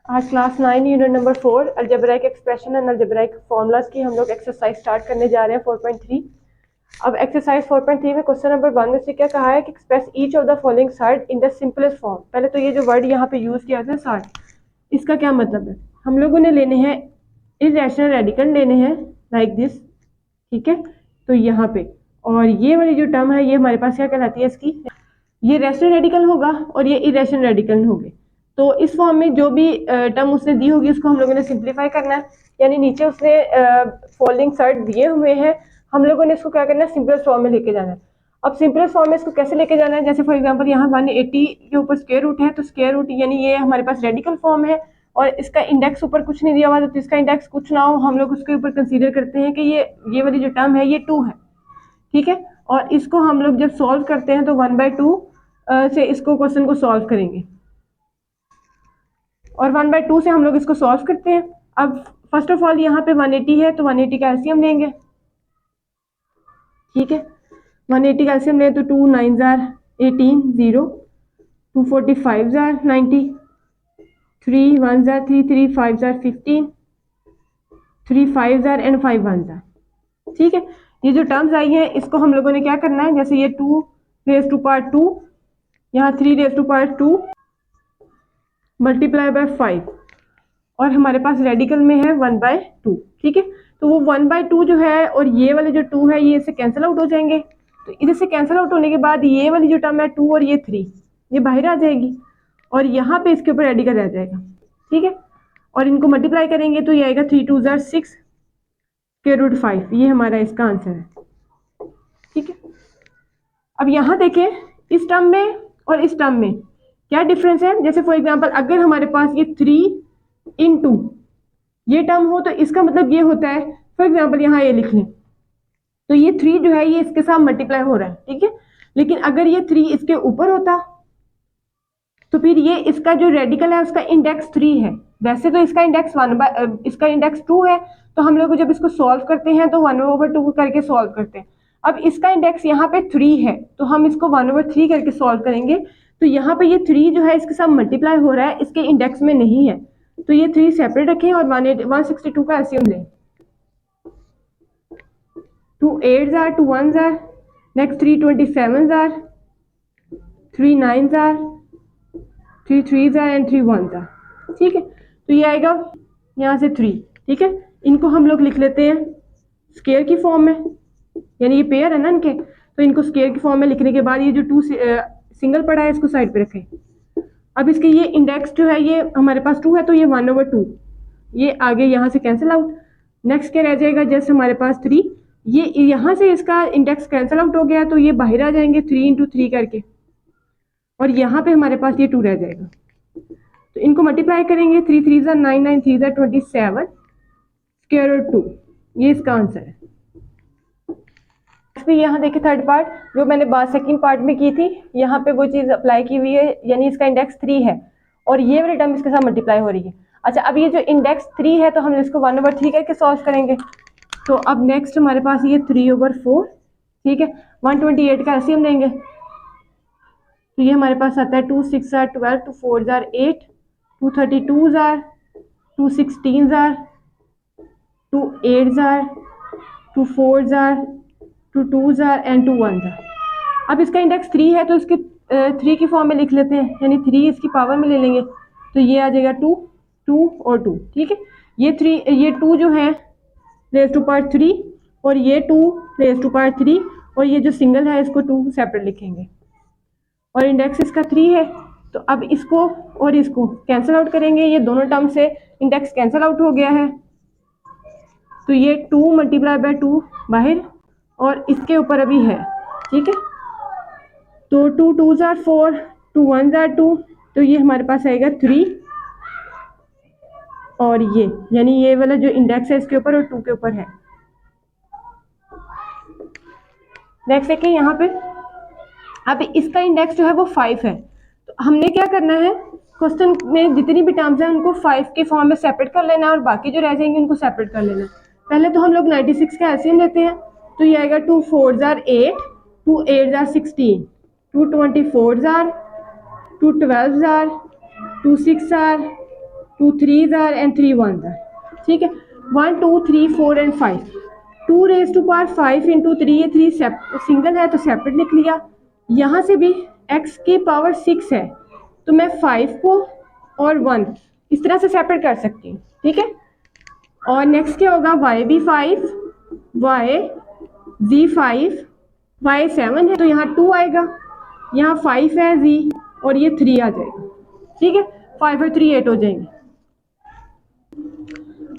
आज class 9 unit number 4 algebraic expression and algebraic formulas की हम लोग एक्सरसाइज स्टार्ट करने जा रहे हैं 4.3। अब एक्सरसाइज 4.3 में क्वेश्चन नंबर 1 में से क्या कहा है कि express each of the following side in the simplest form. पहले तो ये जो वर्ड यहाँ पे यूज किया था साइड, इसका क्या मतलब है, हम लोगों ने लेने हैं इरेशनल रेडिकल लेने हैं लाइक दिस, ठीक है। तो यहाँ पे और ये वाली जो टर्म है ये हमारे पास क्या कहलाती है, इसकी ये रैशनल रेडिकल होगा और ये इरेशनल रेडिकल होंगे। तो इस फॉर्म में जो भी टर्म उसने दी होगी उसको हम लोगों ने सिंप्लीफाई करना है, यानी नीचे उसने फोल्डिंग साइड दिए हुए हैं, हम लोगों ने इसको क्या करना है, सिंपलेस्ट फॉर्म में लेके जाना है। अब सिंपलेस्ट फॉर्म में इसको कैसे लेके जाना है, जैसे फॉर एग्जांपल यहाँ 180 के ऊपर स्क्वायर रूट है, तो स्क्वायर रूट यानी ये हमारे पास रेडिकल फॉर्म है और इसका इंडेक्स ऊपर कुछ नहीं दिया हुआ, तो इसका इंडेक्स कुछ ना हो, हम लोग उसके ऊपर कंसीडर करते हैं कि ये वाली जो टर्म है ये 2 है, ठीक है। और इसको हम लोग जब सॉल्व करते हैं तो 1/2 से इसको क्वेश्चन को सॉल्व करेंगे और 1/2 से हम लोग इसको सॉल्व करते हैं। अब फर्स्ट ऑफ ऑल यहाँ पे 180 है तो 180 का एलसीएम लेंगे, ठीक है। 180 का एलसीएम लें तो 2 9 18 0, 2 45 90, 3 1 3 3 5 15, 3 5 एंड 5 1, ठीक है। ये जो टर्म्स आई हैं इसको हम लोगों ने क्या करना है, जैसे ये 2 रेज़ टू पावर 2, यहाँ 3 raise to power 2 multiply by 5 और हमारे पास रेडिकल में है 1/2, ठीक है। तो वो 1/2 जो है और ये वाले जो 2 है ये इससे कैंसिल आउट हो जाएंगे, तो इधर से कैंसिल आउट होने के बाद ये वाली जो टर्म है 2 और ये 3 ये बाहर आ जाएगी और यहाँ पे इसके ऊपर रेडिकल रह जाएगा, ठीक है। और इनको मल्टीप्लाई करेंगे तो ये आएगा 3 2 6 स्क्वायर रूट 5, ये हमारा इसका आंसर है, ठीक है। अब यहाँ देखें इस टर्म में और इस टर्म में क्या डिफरेंस है, जैसे फॉर एग्जांपल अगर हमारे पास ये 3 × ये टर्म हो तो इसका मतलब ये होता है, फॉर एग्जांपल यहाँ ये लिख लें तो ये 3 जो है ये इसके साथ मल्टीप्लाई हो रहा है, ठीक है। लेकिन अगर ये 3 इसके ऊपर होता तो फिर ये इसका जो रेडिकल है उसका इंडेक्स 3 है, वैसे तो इसका इंडेक्स इसका इंडेक्स 2 है, तो हम लोग जब इसको सॉल्व करते हैं तो 1/2 करके सॉल्व करते हैं। अब इसका इंडेक्स यहाँ पे 3 है तो हम इसको 1/3 करके सॉल्व करेंगे, तो यहाँ पे ये 3 जो है इसके साथ मल्टीप्लाई हो रहा है, इसके इंडेक्स में नहीं है, तो ये 3 सेपरेट रखें और 162 का एलसीएम लें। 2 8 2 1 नेक्स्ट 3 27 3 9 3 3 एंड 3 1, ठीक है। तो ये आएगा यहाँ से 3, ठीक है। इनको हम लोग लिख लेते हैं स्केयर की फॉर्म में, यानी ये पेयर है ना इनके, तो इनको स्केयर की फॉर्म में लिखने के बाद ये जो 2 सिंगल पड़ा है इसको साइड पे रखें। अब इसके ये इंडेक्स जो है ये हमारे पास 2 है तो ये 1/2 ये आगे यहाँ से कैंसिल आउट। नेक्स्ट क्या रह जाएगा, जस्ट हमारे पास 3, ये यहाँ से इसका इंडेक्स कैंसिल आउट हो गया तो ये बाहर आ जाएंगे 3 × 3 करके और यहाँ पे हमारे पास ये 2 रह जाएगा, तो इनको मल्टीप्लाई करेंगे 3 3 9 9 3 27 स्क्वायर रूट 2, ये इसका आंसर है। फिर यहाँ देखिए थर्ड पार्ट जो मैंने बात सेकंड पार्ट में की थी, यहाँ पे वो चीज़ अप्लाई की हुई है, यानी इसका इंडेक्स 3 है और ये वाली टर्म इसके साथ मल्टीप्लाई हो रही है। अच्छा, अब ये जो इंडेक्स 3 है तो हम इसको 1/3 करके सॉल्व करेंगे, तो अब नेक्स्ट हमारे पास ये 3/4, ठीक है। 128 का एलसीएम लेंगे तो ये हमारे पास आता है 2 6 12, 2 4 8, 2 32 2 16 2 8 2 4 2 2 एंड 2 1। अब इसका इंडेक्स 3 है तो इसके 3 की फॉर्म में लिख लेते हैं, यानी 3 इसकी पावर में ले लेंगे तो ये आ जाएगा 2 2 और 2, ठीक है। ये 2 जो है रेज़ टू पावर 3 और ये 2 रेज़ टू पावर 3 और ये जो सिंगल है इसको 2 सेपरेट लिखेंगे और इंडेक्स इसका 3 है, तो अब इसको और इसको कैंसिल आउट करेंगे, ये दोनों टर्म से इंडेक्स कैंसिल आउट हो गया है, तो ये 2 × 2 बाहर और इसके ऊपर अभी है, ठीक है। तो 2 2 4, 2 1 2, तो ये हमारे पास आएगा 3 और ये यानी ये वाला जो इंडेक्स है इसके ऊपर और 2 के ऊपर है। नेक्स्ट देखिए यहाँ पे अब इसका इंडेक्स जो है वो 5 है, तो हमने क्या करना है, क्वेश्चन में जितनी भी टर्म्स हैं उनको 5 के फॉर्म में सेपरेट कर लेना है और बाकी जो रह जाएंगे उनको सेपरेट कर लेना है। पहले तो हम लोग 96 का एलसीएम लेते हैं, तो ये आएगा 2 4 8, 2 8 16, 2 24 2 12 2 6 2 3s are and 3 1s are, ठीक है। 1 2 3 4 and 5, 2 raise to power 5 into 3, ये 3 सिंगल है तो सेपरेट लिख लिया। यहाँ से भी x की पावर 6 है तो मैं 5 को और 1 इस तरह से सेपरेट कर सकती हूँ, ठीक है। और नेक्स्ट क्या होगा, y भी 5, y z 5, y 7 है तो यहाँ 2 आएगा, यहाँ 5 है z और ये 3 आ जाएगा, ठीक है। 5 और 3 8 हो जाएंगे,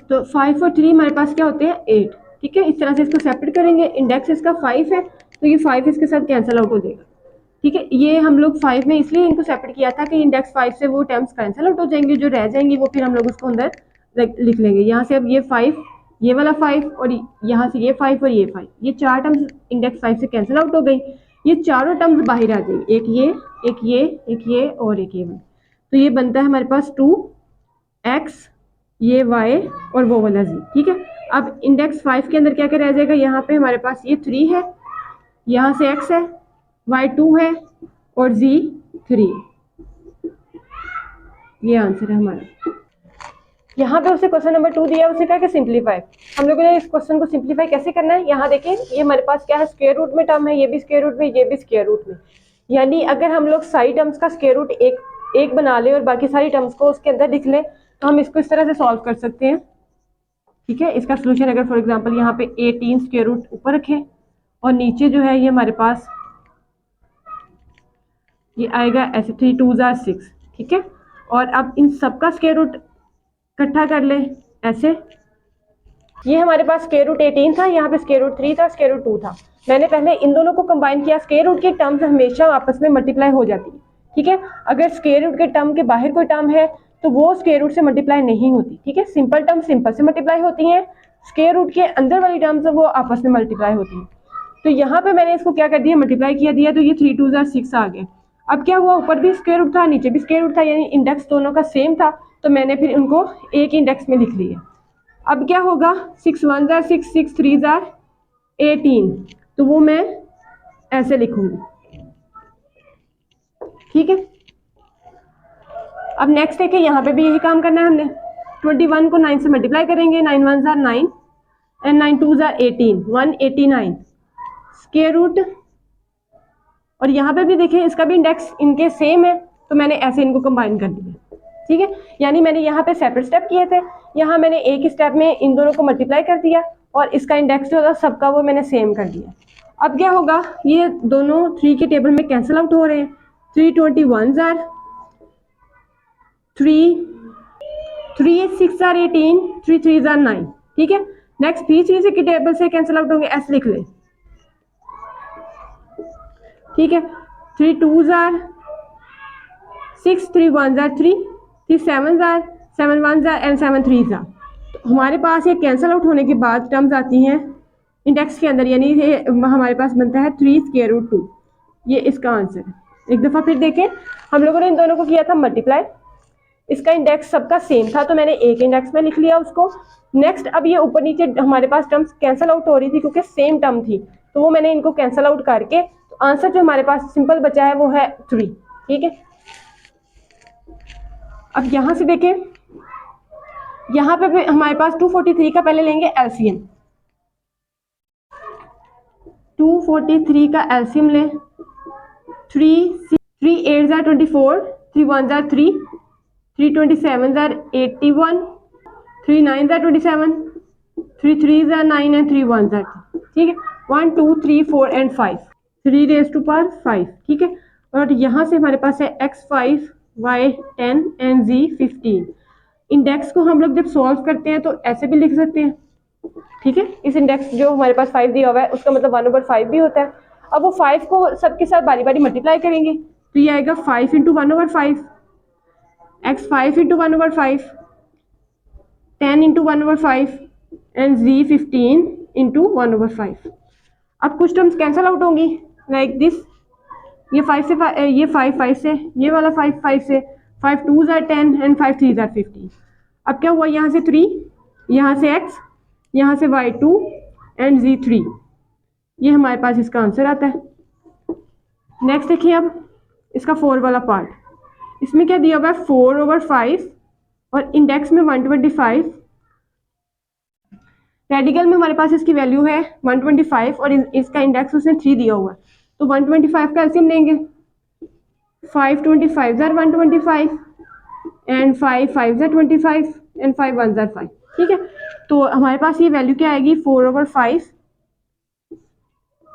तो 5 और 3 हमारे पास क्या होते हैं 8, ठीक है। इस तरह से इसको सेपरेट करेंगे। इंडेक्स इसका 5 है तो ये 5 इसके साथ कैंसिल आउट हो जाएगा, ठीक है। ये हम लोग 5 में इसलिए इनको सेपरेट किया था कि इंडेक्स 5 से वो टर्म्स कैंसिल आउट हो जाएंगे, जो रह जाएंगी वो फिर हम लोग उसको अंदर लिख लेंगे। यहाँ से अब ये 5, ये वाला 5 और यहाँ से ये 5 और ये 5, ये चार टर्म्स इंडेक्स 5 से कैंसिल आउट हो गई। ये चारों टर्म्स बाहर आ जाएंगी, एक ये एक ये एक ये और एक ये, तो ये बनता है हमारे पास 2x, ये y और वो वाला z, ठीक है। अब इंडेक्स 5 के अंदर क्या क्या रह जाएगा, यहाँ पे हमारे पास ये 3 है, यहाँ से x है, y 2 है और z 3, ये आंसर है हमारा। यहाँ पे उसे क्वेश्चन नंबर 2 दिया, उसे कहा कि सिंप्लीफाई। हम लोगों ने इस क्वेश्चन को सिंप्लीफाई कैसे करना है, यहाँ देखें ये हमारे पास क्या है, स्क्वायर रूट में टर्म है, ये भी स्क्वायर रूट में, ये भी स्क्वायर रूट में। यानी अगर हम लोग सारी टर्म्स का स्क्वायर रूट एक बना ले और बाकी सारी टर्म्स को उसके अंदर लिख ले तो हम इसको इस तरह से सॉल्व कर सकते हैं, ठीक है। इसका सोल्यूशन अगर फॉर एग्जांपल यहाँ पे 18 स्क्वायर रूट ऊपर रखें और नीचे जो है ये हमारे पास ये आएगा ऐसे 3 2s are 6, ठीक है। और अब इन सबका स्क्वायर रूट इकट्ठा कर ले ऐसे, ये हमारे पास स्क्वायर रूट 18 था, यहाँ पे स्क्वायर रूट 3 था, स्क्वायर रूट 2 था। मैंने पहले इन दोनों को कंबाइन किया। स्क्वायर रूट की टर्म्स हमेशा आपस में मल्टीप्लाई हो जाती है, ठीक है। अगर स्क्वायर रूट के टर्म के बाहर कोई टर्म है तो वो स्क्वायर रूट से मल्टीप्लाई नहीं होती, ठीक है। सिंपल टर्म सिंपल से मल्टीप्लाई होती हैं, स्क्वायर रूट के अंदर वाली टर्म्स वो आपस में मल्टीप्लाई होती हैं। तो यहाँ पे मैंने इसको क्या कर दिया, मल्टीप्लाई किया दिया, तो ये 3 2s are 6 आ गए। अब क्या हुआ, ऊपर भी स्क्वायर रूट था नीचे भी स्क्वायर रूट था, यानी इंडेक्स दोनों का सेम था, तो मैंने फिर उनको एक इंडेक्स में लिख लिया। अब क्या होगा, 6 1s are 6, 6 3s are 18, तो वो मैं ऐसे लिखूंगी, ठीक है। अब नेक्स्ट देखिए, यहाँ पे भी यही काम करना है हमने। 21 को 9 से मल्टीप्लाई करेंगे, 9 1s are 9 and 9 2s are 18, 189 square root. और यहाँ पे भी देखिए इसका भी इंडेक्स इनके सेम है, तो मैंने ऐसे इनको कंबाइन कर दिया, ठीक है। यानी मैंने यहाँ पे सेपरेट स्टेप किए थे, यहाँ मैंने एक ही स्टेप में इन दोनों को मल्टीप्लाई कर दिया और इसका इंडेक्स जो था सबका वो मैंने सेम कर दिया। अब क्या होगा, ये दोनों 3 के टेबल में कैंसिल आउट हो रहे हैं। 3 21s are 3, 3 6 are 18, 3 3s are 9, ठीक है। नेक्स्ट 3 3 के टेबल से कैंसिल आउट होंगे, ऐसे लिख लें, ठीक है। 3 2s are 6, 3 1s are 3, 3 7s are 7 1s are and 7 3s are। तो हमारे पास ये कैंसिल आउट होने के बाद टर्म्स आती हैं इंडेक्स के अंदर, यानी ये हमारे पास बनता है 3 स्क्वायर रूट 2, ये इसका आंसर है। एक दफ़ा फिर देखें, हम लोगों ने इन दोनों को किया था मल्टीप्लाई, इसका इंडेक्स सबका सेम था तो मैंने एक इंडेक्स में लिख लिया उसको। नेक्स्ट अब ये ऊपर नीचे हमारे पास टर्म्स कैंसिल आउट हो रही थी क्योंकि सेम टर्म थी, तो वो मैंने इनको कैंसिल आउट करके तो आंसर जो हमारे पास सिंपल बचा है वो है 3, ठीक है। अब यहाँ से देखें, यहाँ पे भी हमारे पास 243 का पहले लेंगे एलसीएम। 243 का एलसीएम ले, 3 8s are 24, 3 1s are 3, 3 27s are 81, 3 9s are 27, 3 3s are 9 and 3 1s are 3, ठीक है। 1 2 3 4 and 5, 3 raised to power 5, ठीक है। और यहाँ से हमारे पास है x5, y10 and z15। Index को हम लोग जब सॉल्व करते हैं तो ऐसे भी लिख सकते हैं, ठीक है। इस इंडेक्स जो हमारे पास 5 दिया हुआ है उसका मतलब 1/5 भी होता है। अब वो 5 को सबके साथ बारी बारी मल्टीप्लाई करेंगे तो ये आएगा 5 × 1/5, x5 × 1/5, 10 × 1/5 and z15 × 1/5। अब कुछ टर्म्स कैंसिल आउट होंगी लाइक दिस, ये 5 से ये 5 से, ये वाला 5 से, 5 2s are 10 and 5 3s are 15। अब क्या हुआ, यहाँ से 3, यहाँ से x, यहाँ से y2 and z3, ये हमारे पास इसका आंसर आता है। नेक्स्ट देखिए अब इसका 4 वाला पार्ट, इसमें क्या दिया हुआ है 4/5 और इंडेक्स में 125, रेडिकल में हमारे पास इसकी वैल्यू है 125 और इसका इंडेक्स उसने 3 दिया हुआ है, तो 125 का एलसीएम लेंगे, 525 ज़ार 125 एंड 5 ज़ार 25 एंड 5 ज़ार 5, ठीक है। तो हमारे पास ये वैल्यू क्या आएगी, 4/5,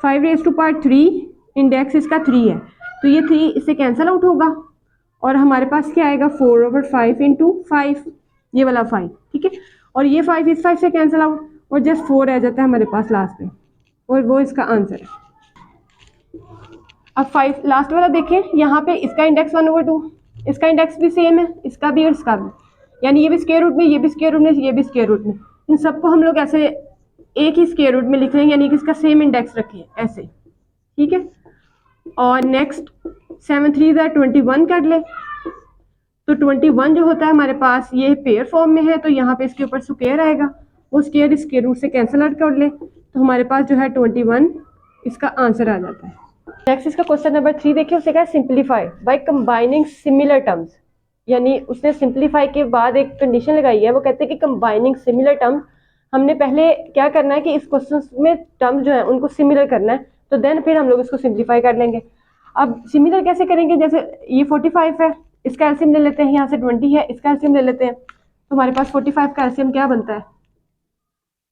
5⁻3, इंडेक्स इसका 3 है, तो ये 3 इससे कैंसिल आउट होगा और हमारे पास क्या आएगा 4/5 इंटू 5, ये वाला 5, ठीक है। और ये 5 इस 5 से कैंसिल आउट और जस्ट 4 रह जाता है हमारे पास लास्ट में, और वो इसका आंसर है। अब 5 लास्ट वाला देखें, यहाँ पे इसका इंडेक्स 1/2, इसका इंडेक्स भी सेम है, इसका भी और इसका भी, यानी ये भी स्क्वायर रूट में, ये भी स्क्वायर रूट में, ये भी स्क्वायर रूट में, इन सबको हम लोग ऐसे एक ही स्क्वायर रूट में लिख लेंगे, यानी कि इसका सेम इंडेक्स रखिए ऐसे, ठीक है। और नेक्स्ट 7×3 = 21 कर ले, तो 21 जो होता है हमारे पास ये पेयर फॉर्म में है, तो यहाँ पे इसके ऊपर स्क्वायर आएगा, वो स्क्वायर स्क्वायर रूट से कैंसिल आउट कर ले, तो हमारे पास जो है 21 इसका आंसर आ जाता है। नेक्स्ट इसका क्वेश्चन नंबर 3 देखिए, उससे कहा simplify by combining similar terms, यानी उसने सिंप्लीफाई के बाद एक कंडीशन लगाई है, वो कहते हैं कि कंबाइनिंग सिमिलर टर्म्स, हमने पहले क्या करना है कि इस क्वेश्चन में टर्म्स जो है उनको सिमिलर करना है, तो देन फिर हम लोग इसको सिंप्लीफाई कर लेंगे। अब सिमिलर कैसे करेंगे, जैसे ये 45 है, इसका एलसीएम ले लेते हैं, यहाँ से 20 है, इसका एलसीएम ले लेते हैं, तो हमारे पास 45 का एलसीएम क्या बनता है,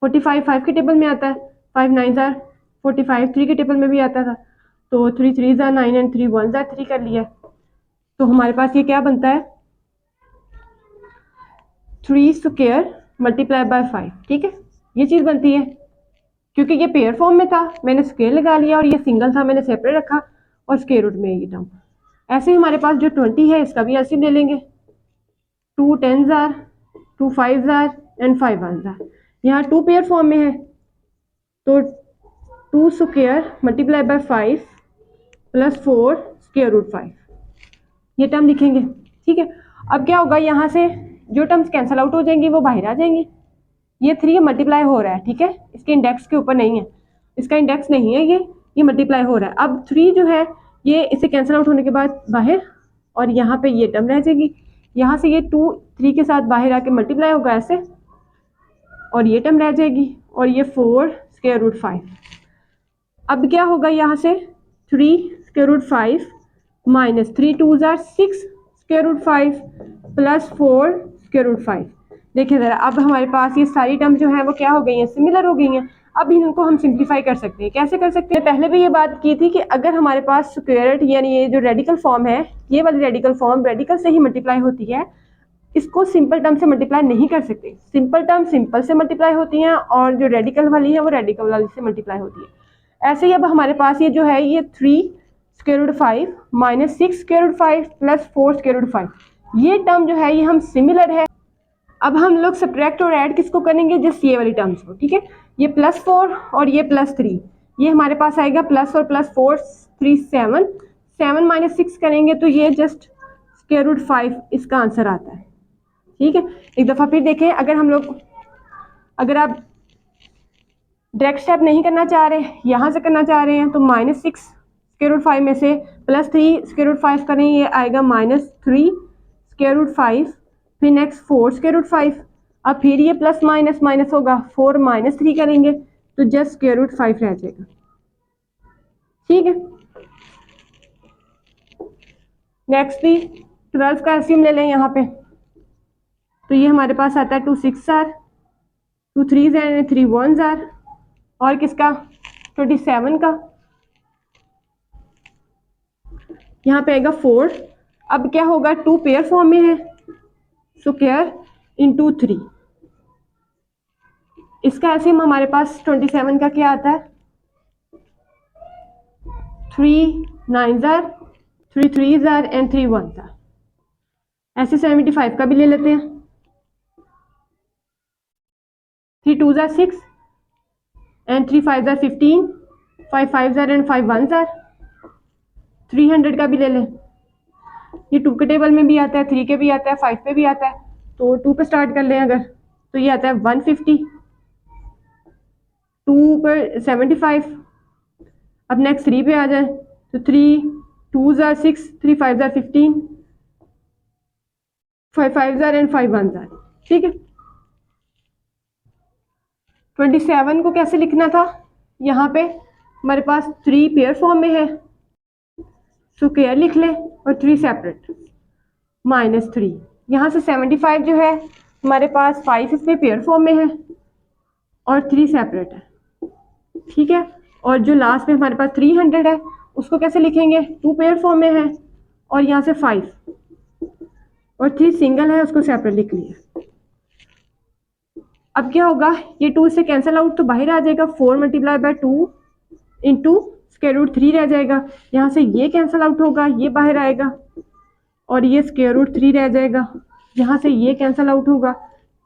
45 5 के टेबल में आता है, 5 9 ज़ार 45, 3 के टेबल में भी आता था, तो 3 3 ज़ार 9 एंड 3 1 ज़ार 3 कर लिया, तो हमारे पास ये क्या बनता है 3 स्क्वायर मल्टीप्लाई बाय 5, ठीक है, ये चीज़ बनती है। क्योंकि ये पेयर फॉर्म में था मैंने स्क्वायर लगा लिया, और ये सिंगल था मैंने सेपरेट रखा, और स्क्वायर रूट में ये टर्म। ऐसे ही हमारे पास जो 20 है इसका भी एलसीएम ले लेंगे, 2 10 ज़ार 2 5 ज़ार एंड 5 1 ज़ार, यहाँ 2 पेयर फॉर्म में है, तो 2 square multiply by 5 plus 4 square root 5, ये टर्म लिखेंगे, ठीक है। अब क्या होगा, यहाँ से जो टर्म्स कैंसिल आउट हो जाएंगी वो बाहर आ जाएंगी, ये 3 मल्टीप्लाई हो रहा है, ठीक है, इसके इंडेक्स के ऊपर नहीं है, इसका इंडेक्स नहीं है, ये मल्टीप्लाई हो रहा है। अब 3 जो है ये इससे कैंसिल आउट होने के बाद बाहर, और यहाँ पे ये टर्म रह जाएगी, यहाँ से ये 2 3 के साथ बाहर आके मल्टीप्लाई होगा ऐसे, और ये टर्म रह जाएगी, और ये 4 स्क्वायर रूट 5। अब क्या होगा, यहाँ से 3 स्क्वायर रूट 5 माइनस 3 2 ज़ार 6 square root 5 plus 4 square root 5। देखिए ज़रा, अब हमारे पास ये सारी टर्म जो है वो क्या हो गई हैं, सिमिलर हो गई हैं। अब इनको हम सिंप्लीफाई कर सकते हैं, कैसे कर सकते हैं, पहले भी ये बात की थी कि अगर हमारे पास स्क्वायर रूट यानी ये जो रेडिकल फॉर्म है, ये वाली रेडिकल फॉर्म रेडिकल से ही मल्टीप्लाई होती है, इसको सिंपल टर्म से मल्टीप्लाई नहीं कर सकते, सिंपल टर्म सिंपल से मल्टीप्लाई होती हैं, और जो रेडिकल वाली है वो रेडिकल वाली से मल्टीप्लाई होती है। ऐसे ही अब हमारे पास ये जो है ये 3 square root 5 minus 6 square root 5 plus 4 square root 5, ये टर्म जो है ये हम सिमिलर है। अब हम लोग सब्ट्रैक्ट और ऐड किसको करेंगे, जस्ट ये वाली टर्म्स को, ठीक है। ये +4 और ये +3, ये हमारे पास आएगा प्लस और प्लस 4 3 7 7 माइनस 6 करेंगे तो ये जस्ट स्क्वायर रूट 5 इसका आंसर आता है, ठीक है। एक दफ़ा फिर देखें, अगर आप डायरेक्ट स्टेप नहीं करना चाह रहे, यहाँ से करना चाह रहे हैं, तो -6 स्क्वायर रूट 5 में से +3 स्क्वायर रूट 5 करें, ये आएगा -3 स्क्वायर रूट 5, फिर नेक्स्ट 4 स्क्वायर रूट 5, अब फिर ये प्लस माइनस माइनस होगा, 4 - 3 करेंगे तो जस्ट स्क्वायर रूट 5 रह जाएगा, ठीक है। नेक्स्ट भी 12 का एलसीएम ले लें यहाँ पे, तो ये हमारे पास आता है 2 6 ज़ार 2 3 ज़ार 3 1 ज़ार, और किसका 27 का, यहाँ पे आएगा 4। अब क्या होगा, 2 पेयर फॉर्म में है, स्क्वायर इंटू 3, इसका एलसीएम हमारे पास 27 का क्या आता है 3 9 ज़ार 3 3 ज़ार एंड 3 1 ज़ार। ऐसे 75 का भी ले लेते हैं, 3 2 ज़ार 6 एंड 3 5 ज़ार 15 5 5 ज़ार एंड 5 1 ज़ार। 300 का भी ले लें, ये 2 के टेबल में भी आता है, 3 के भी आता है, 5 पे भी आता है, तो 2 पे स्टार्ट कर लें अगर, तो ये आता है 150, 2 पर 75। अब नेक्स्ट 3 पे आ जाए, तो 3 2 ज़ार 6 3 5 ज़ार 15 5 5 एंड 5 1 ठीक है। 27 को कैसे लिखना था, यहाँ पे हमारे पास 3 पेयर फॉर्म में है, स्क्वायर लिख लें और 3 सेपरेट -3। यहाँ से 75 जो है हमारे पास 5 इसमें पेयर फॉर्म में है और 3 सेपरेट है, ठीक है। और जो लास्ट में हमारे पास 300 है उसको कैसे लिखेंगे, 2 पेयर फॉर्म में है और यहाँ से 5 और 3 सिंगल है, उसको सेपरेट लिख लिया। अब क्या होगा, ये 2 से कैंसिल आउट तो बाहर आ जाएगा, 4 multiply by 2 into square root 3 रह जाएगा। यहाँ से ये कैंसिल आउट होगा, ये बाहर आएगा और ये स्क्वायर रूट 3 रह जाएगा। यहाँ से ये कैंसिल आउट होगा,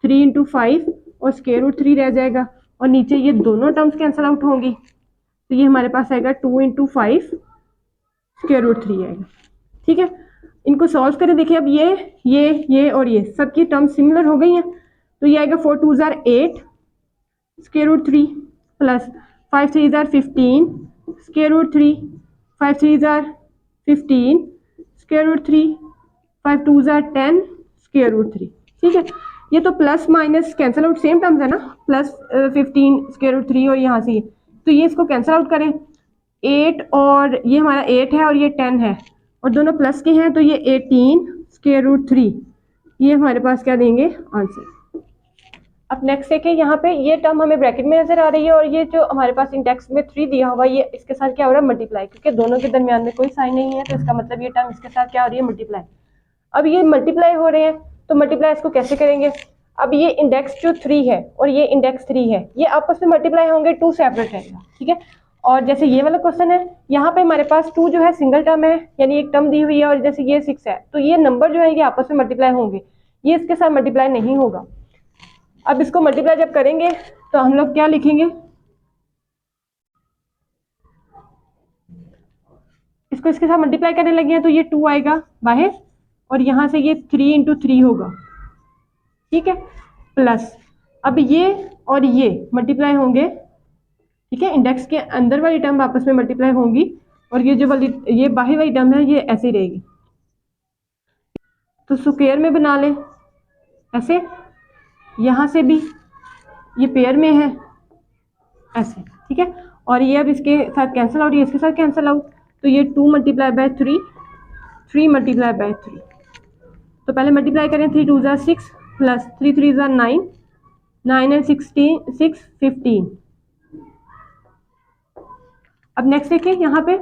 3 इंटू 5 और स्क्वायर रूट 3 रह जाएगा और नीचे ये दोनों टर्म्स कैंसिल आउट होंगी, तो ये हमारे पास आएगा 2 इंटू 5 स्क्वायर रूट 3 आएगा, ठीक है। इनको सॉल्व करें, देखिए अब ये और ये सबकी टर्म्स सिमिलर हो गई हैं, तो ये आएगा 4 2 8 square root 3 plus 5 3 15 square root 3, 5 3 15 square root 3, 5 2 10 square root 3, ठीक है। ये तो plus minus cancel out same terms है ना, प्लस 15 स्क्वायर रूट 3 और यहाँ से तो ये इसको कैंसिल आउट करें, 8 और ये हमारा 8 है और ये 10 है और दोनों प्लस के हैं, तो ये 18 स्क्वायर रूट 3, ये हमारे पास क्या देंगे आंसर। अब नेक्स्ट देखिए, यहाँ पे ये टर्म हमें ब्रैकेट में नजर आ रही है और ये जो हमारे पास इंडेक्स में 3 दिया हुआ ये इसके साथ क्या हो रहा है, मल्टीप्लाई, क्योंकि दोनों के दरमियान में कोई साइन नहीं है, तो इसका मतलब ये टर्म इसके साथ क्या हो रही है, मल्टीप्लाई। अब ये मल्टीप्लाई हो रहे हैं, तो मल्टीप्लाई इसको कैसे करेंगे, अब ये इंडेक्स जो 3 है और ये इंडेक्स 3 है, ये आपस में मल्टीप्लाई होंगे, 2 सेपरेट रहेगा, ठीक है। और जैसे ये वाला क्वेश्चन है, यहाँ पे हमारे पास 2 जो है सिंगल टर्म है, यानी एक टर्म दी हुई है, और जैसे ये 6 है, तो ये नंबर जो है ये आपस में मल्टीप्लाई होंगे, ये इसके साथ मल्टीप्लाई नहीं होगा। अब इसको मल्टीप्लाई जब करेंगे तो हम लोग क्या लिखेंगे, इसको इसके साथ मल्टीप्लाई करने लगे हैं, तो ये 2 आएगा बाहर और यहाँ से ये 3 इंटू 3 होगा, ठीक है, प्लस अब ये और ये मल्टीप्लाई होंगे, ठीक है, इंडेक्स के अंदर वाली टर्म आपस में मल्टीप्लाई होंगी और ये जो वाली ये बाहर वाली टर्म है ये ऐसे ही रहेगी, तो स्क्वायर में बना ले ऐसे, यहाँ से भी ये पेयर में है ऐसे, ठीक है। और ये अब इसके साथ कैंसिल आउट, ये इसके साथ कैंसिल आउट, तो ये 2 मल्टीप्लाई बाय 3, 3 मल्टीप्लाई बाय 3, तो पहले मल्टीप्लाई करें, 3 2 6 प्लस 3 3 9, 9 एंड 16 6 15। अब नेक्स्ट देखिए, यहाँ पे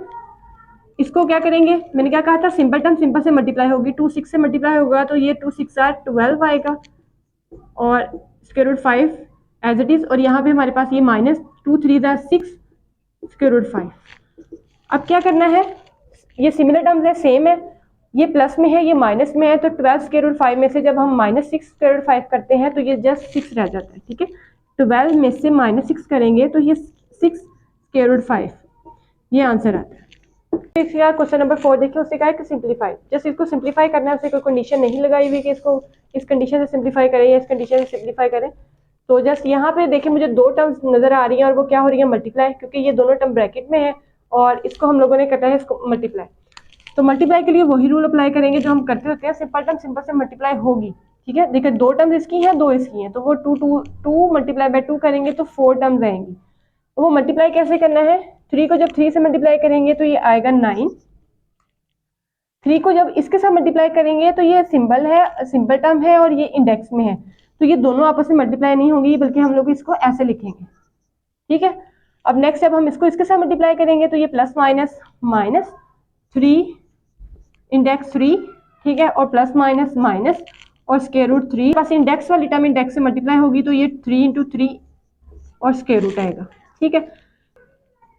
इसको क्या करेंगे, मैंने क्या कहा था, सिंपल टर्म सिंपल से मल्टीप्लाई होगी, 2 6 से मल्टीप्लाई होगा, तो ये 2 6 12 आएगा और square root 5 as it is, और यहाँ पे हमारे पास ये माइनस 2 3 6 स्क्वायर रूट 5। अब क्या करना है, ये सिमिलर टर्म्स है, सेम है, ये प्लस में है ये माइनस में है, तो 12 स्क्वायर रूट 5 में से जब हम -6 स्क्वायर रूट 5 करते हैं तो ये जस्ट 6 रह जाता है, ठीक है। 12 में से -6 करेंगे तो ये 6 स्क्वायर रूट 5, ये आंसर आता है। यार क्वेश्चन नंबर 4 देखिए, उससे कहा है कि सिंप्लीफाई, जस्ट इसको सिंप्लीफाई करना है, उससे कोई कंडीशन नहीं लगाई हुई कि इसको इस कंडीशन से सिंप्लीफाई करें या इस कंडीशन से सिंप्लीफाई करें। तो जस्ट यहाँ पे देखिए मुझे 2 टर्म्स नजर आ रही हैं और वो क्या हो रही है, मल्टीप्लाई, क्योंकि ये दोनों टर्म ब्रैकेट में है और इसको हम लोगों ने करना है इसको मल्टीप्लाई। तो मल्टीप्लाई के लिए वही रूल अप्लाई करेंगे जो हम करते होते हैं, सिंपल टर्म सिंपल से मल्टीप्लाई होगी, ठीक है। देखिए 2 टर्म्स इसकी हैं 2 इसकी हैं, तो वो 2 मल्टीप्लाई बाय 2 करेंगे तो 4 टर्म्स आएंगी। तो वो मल्टीप्लाई कैसे करना है, 3 को जब 3 से मल्टीप्लाई करेंगे तो ये आएगा 9, 3 को जब इसके साथ मल्टीप्लाई करेंगे तो ये सिंबल है, सिंपल टर्म है और ये इंडेक्स में है, तो ये दोनों आपस में मल्टीप्लाई नहीं होंगी, बल्कि हम लोग इसको ऐसे लिखेंगे, ठीक है। अब नेक्स्ट जब हम इसको इसके साथ मल्टीप्लाई करेंगे तो ये प्लस माइनस माइनस 3 इंडेक्स 3, ठीक है, और प्लस माइनस माइनस और स्क्वायर रूट 3, बस इंडेक्स वाली टर्म इंडेक्स से मल्टीप्लाई होगी तो ये 3 इंटू 3 और स्क्वायर रूट आएगा, ठीक है,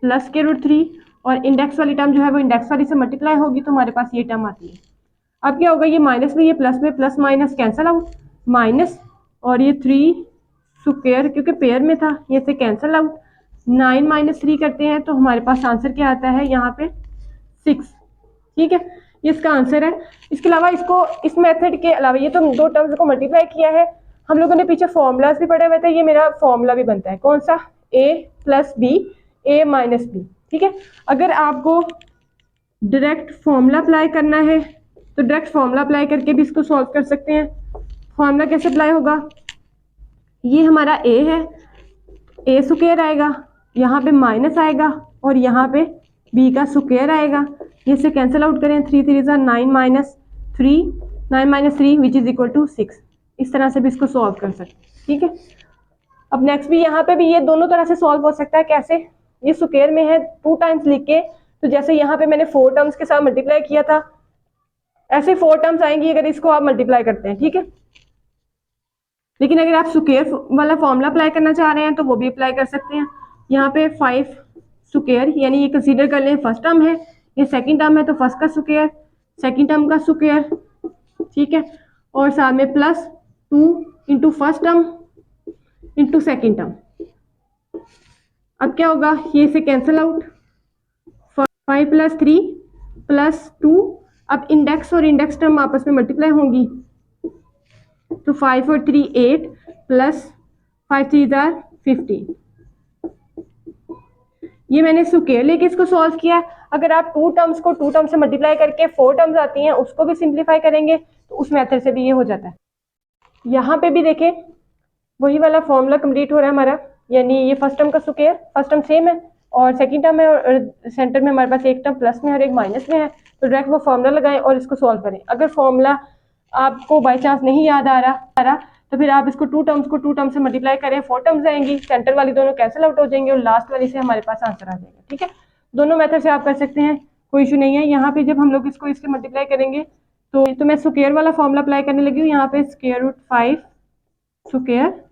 प्लस स्क्वायर रूट 3 और इंडेक्स वाली टर्म जो है वो इंडेक्स वाली से मल्टीप्लाई होगी, तो हमारे पास ये टर्म आती है। अब क्या होगा, ये माइनस में ये प्लस में plus minus cancel out, minus और ये 3 स्क्वायर क्योंकि पेयर में था ये से कैंसिल आउट, 9 माइनस 3 करते हैं तो हमारे पास आंसर क्या आता है यहाँ पे 6, ठीक है, ये इसका आंसर है। इसके अलावा इसको इस मेथड के अलावा ये तो 2 टर्म्स को मल्टीप्लाई किया है, हम लोगों ने पीछे फॉर्मूलाज भी पढ़े हुए थे, ये मेरा फॉर्मूला भी बनता है, कौन सा, a plus B a minus B, ठीक है। अगर आपको डायरेक्ट फॉर्मूला अप्लाई करना है तो डायरेक्ट फॉर्मूला अप्लाई करके भी इसको सॉल्व कर सकते हैं। फॉर्मूला कैसे अप्लाई होगा, ये हमारा ए है, ए स्क्वायर आएगा, यहाँ पे माइनस आएगा और यहाँ पे बी का स्क्वायर आएगा। ये से कैंसिल आउट करें, 3 3 ज़ा 9 minus 3, 9 minus 3 which is equal to 6। इस तरह से भी इसको सॉल्व कर सकते हैं, ठीक है। अब नेक्स्ट भी यहाँ पे भी ये दोनों तरह से सॉल्व हो सकता है। कैसे, ये स्क्वायर में है 2 टाइम्स लिख के, तो जैसे यहाँ पे मैंने 4 टर्म्स के साथ मल्टीप्लाई किया था, ऐसे 4 टर्म्स आएंगी अगर इसको आप मल्टीप्लाई करते हैं, ठीक है। लेकिन अगर आप स्क्वायर वाला फॉर्मूला अप्लाई करना चाह रहे हैं तो वो भी अप्लाई कर सकते हैं। यहाँ पे 5 स्क्वायर, यानी ये कंसीडर कर लें फर्स्ट टर्म है, ये सेकंड टर्म है तो फर्स्ट का स्क्वायर, सेकंड टर्म का स्क्वायर, ठीक है, और साथ में plus 2 into first term into second term. अब क्या होगा, ये से कैंसिल आउट, 5 प्लस 3 प्लस 2, अब इंडेक्स और इंडेक्स टर्म आपस में मल्टीप्लाई होंगी, तो 5 और 3 8 प्लस 5 3 ज़ा 15। ये मैंने स्क्वायर लेके इसको सॉल्व किया। अगर आप 2 टर्म्स को 2 टर्म से मल्टीप्लाई करके 4 टर्म्स आती हैं उसको भी सिंप्लीफाई करेंगे तो उस मेथड से भी ये हो जाता है। यहाँ पे भी देखें वही वाला फॉर्मूला कंप्लीट हो रहा है हमारा, यानी ये फर्स्ट टर्म का स्क्वायर, फर्स्ट टर्म सेम है और सेकंड टर्म है और सेंटर में हमारे पास एक टर्म प्लस में और एक माइनस में है, तो डायरेक्ट वो फॉर्मूला लगाएं और इसको सॉल्व करें। अगर फॉर्मूला आपको बाई चांस नहीं याद आ रहा तो फिर आप इसको 2 टर्म्स को 2 टर्म से मल्टीप्लाई करें, 4 टर्म्स आएंगी, सेंटर वाली दोनों कैंसिल आउट हो जाएंगे और लास्ट वाली से हमारे पास आंसर आ जाएगा, ठीक है। दोनों मेथड से आप कर सकते हैं, कोई इशू नहीं है। यहाँ पे जब हम लोग इसको इसके मल्टीप्लाई करेंगे तो मैं स्क्वायर वाला फॉर्मूला अप्लाई करने लगी हूँ। यहाँ पे स्क्वायर रूट 5 स्क्वायर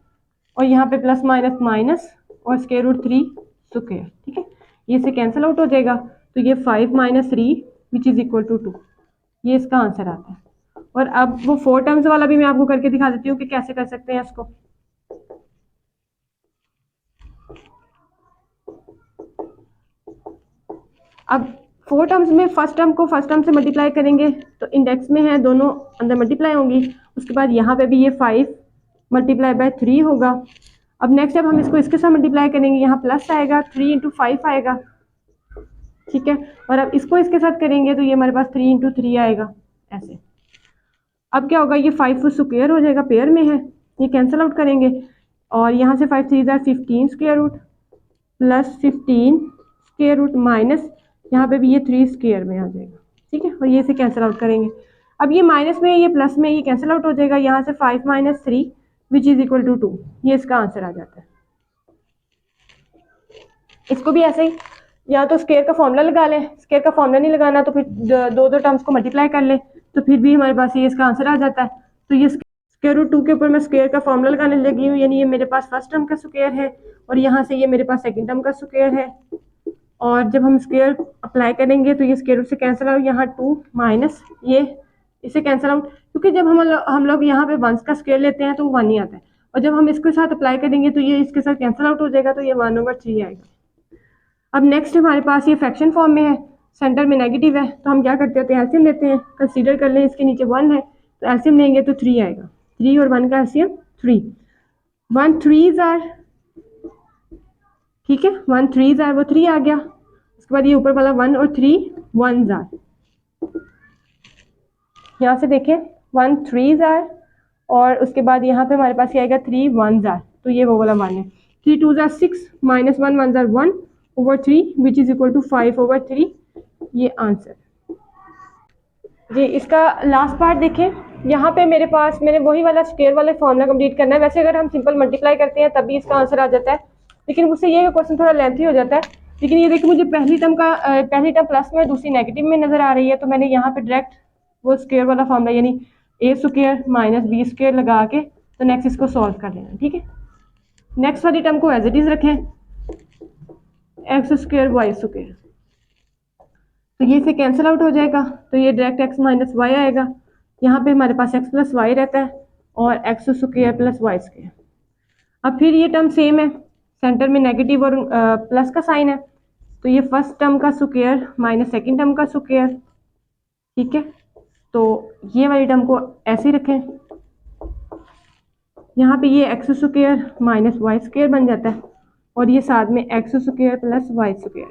और यहाँ पे प्लस माइनस माइनस और स्क्वायर रूट 3 स्क्वायर, ठीक है। ये से कैंसिल आउट हो जाएगा, तो ये 5 minus 3 which is equal to 2, ये इसका आंसर आता है। और अब वो 4 टर्म्स वाला भी मैं आपको करके दिखा देती हूँ कि कैसे कर सकते हैं इसको। अब 4 टर्म्स में फर्स्ट टर्म को फर्स्ट टर्म से मल्टीप्लाई करेंगे तो इंडेक्स में है, दोनों अंदर मल्टीप्लाई होंगी। उसके बाद यहाँ पे भी ये 5 मल्टीप्लाई बाय 3 होगा। अब नेक्स्ट जब हम इसको इसके साथ मल्टीप्लाई करेंगे, यहाँ प्लस आएगा, 3 इंटू 5 आएगा, ठीक है। और अब इसको इसके साथ करेंगे तो ये हमारे पास 3 इंटू 3 आएगा, ऐसे। अब क्या होगा, ये 5 स्क्वायर हो जाएगा, पेयर में है, ये कैंसिल आउट करेंगे और यहाँ से 5 3 ज़ा 15 square root plus 15 square root minus यहाँ पे भी ये 3 स्क्वायर में आ जाएगा, ठीक है। और ये से कैंसिल आउट करेंगे, अब ये माइनस में ये प्लस में, ये कैंसिल आउट हो जाएगा, यहाँ से 5 minus 3 which is equal to 2, ये इसका आंसर आ जाता है। इसको भी ऐसे ही, या तो स्क्वायर का फॉर्मूला लगा लें, स्क्वायर का फॉर्मूला नहीं लगाना तो फिर 2 टर्म्स को मल्टीप्लाई कर लें, तो फिर भी हमारे पास ये इसका आंसर आ जाता है। तो ये स्क्वायर रूट 2 के ऊपर मैं स्क्वायर का फॉर्मूला लगाने लगी हूँ, यानी ये मेरे पास फर्स्ट टर्म का स्क्वायर है और यहाँ से ये मेरे पास सेकंड टर्म का स्क्वायर है। और जब हम स्क्वायर अप्लाई करेंगे तो ये स्क्वायर रूट से कैंसिल आउट, यहाँ 2 माइनस ये इसे कैंसिल आउट, क्योंकि जब हम लोग यहाँ पे 1 का स्क्वायर लेते हैं तो वो 1 ही आता है, और जब हम इसके साथ अप्लाई करेंगे तो ये इसके साथ कैंसिल आउट हो जाएगा, तो ये 1/3 आएगा। अब नेक्स्ट हमारे पास ये फ्रैक्शन फॉर्म में है, सेंटर में नेगेटिव है, तो हम क्या करते हैं, एलसीएम लेते हैं। कंसीडर कर लें इसके नीचे 1 है तो एलसीएम लेंगे तो 3 आएगा, 3 और 1 का एलसीएम 3, 1 3 ज़ार, ठीक है, 1 3 ज़ार वो 3 आ गया। उसके बाद ये ऊपर वाला 1 और 3 1 ज़ार, यहाँ से देखें 1 3 ज़ार और उसके बाद यहाँ पे हमारे पास ये आएगा 3 1 ज़ार, तो ये वो वाला 1 है। 3 2 ज़ार 6 माइनस 1 1 ज़ार 1/3 विच इज़ इक्वल टू 5/3, ये आंसर जी। इसका लास्ट पार्ट देखें, यहाँ पे मेरे पास मैंने वही वाला स्क्वायर वाला फॉर्मूला कंप्लीट करना है। वैसे अगर हम सिंपल मल्टीप्लाई करते हैं तभी इसका आंसर आ जाता है, लेकिन मुझसे ये क्वेश्चन थोड़ा लेंथी हो जाता है। लेकिन ये देखिए मुझे पहली टर्म प्लस में दूसरी नेगेटिव में नज़र आ रही है, तो मैंने यहाँ पे डायरेक्ट वो स्क्वायर वाला फॉर्मूला यानी a square minus b square लगा के तो नेक्स्ट इसको सॉल्व कर लेना, ठीक है। नेक्स्ट वाली टर्म को एज इट इज़ रखें, एक्स स्क्वायर वाई स्क्वायर, तो ये से कैंसिल आउट हो जाएगा, तो ये डायरेक्ट x माइनस वाई आएगा। यहाँ पे हमारे पास x प्लस वाई रहता है और X square plus Y square. अब फिर ये टर्म सेम है, सेंटर में नेगेटिव और प्लस का साइन है, तो ये फर्स्ट टर्म का स्क्वायर माइनस सेकंड टर्म का स्क्वायर, ठीक है। तो ये वाली टर्म को ऐसे ही रखें, यहाँ पे ये X square minus Y square बन जाता है और ये साथ में X square plus Y square.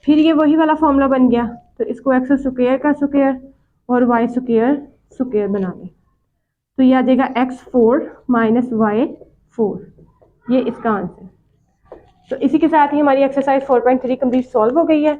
फिर ये वही वाला फॉर्मूला बन गया, तो इसको एक्स स्क्वायर का स्क्वायर और वाई स्क्वायर बना लें, तो ये आ जाएगा x4 माइनस y4, ये इसका आंसर। तो इसी के साथ ही हमारी एक्सरसाइज 4.3 कंप्लीट सॉल्व हो गई है।